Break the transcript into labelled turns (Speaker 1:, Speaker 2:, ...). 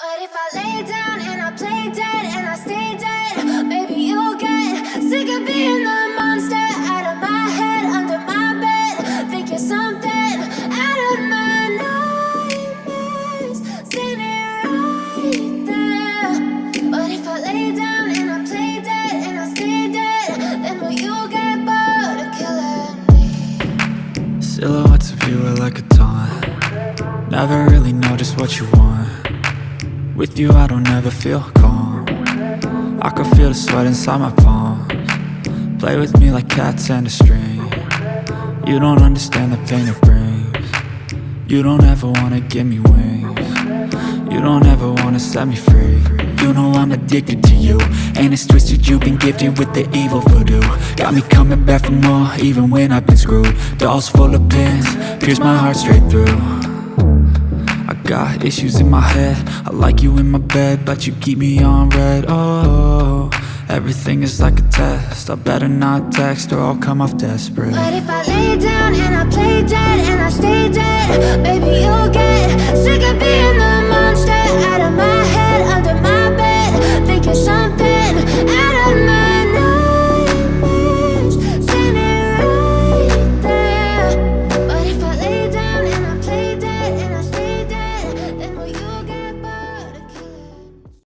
Speaker 1: But if I lay down and I play dead and I stay dead, maybe you'll get sick of being the monster out of my head, under my bed. Think you're something out of my nightmares, standing right there. But if I lay down and I play dead and I stay dead, then will you get bored of killing me?
Speaker 2: Silhouettes of you are like a taunt. Never really know just what you want. With you I don't ever feel calm. I can feel the sweat inside my palms. Play with me like cats and a string. You don't understand the pain it brings. You don't ever wanna give me wings. You don't ever wanna set me free. You know I'm addicted to you, and it's twisted, you've been gifted with the evil voodoo. Got me coming back for more, even when I've been screwed. Dolls full of pins, pierce my heart straight through. I got issues in my head, I like you in my bed, but you keep me on red. Oh, everything is like a test, I better not text or I'll come off desperate.
Speaker 1: But if I lay down and I play dead and I stay dead, baby you'll get sick of being the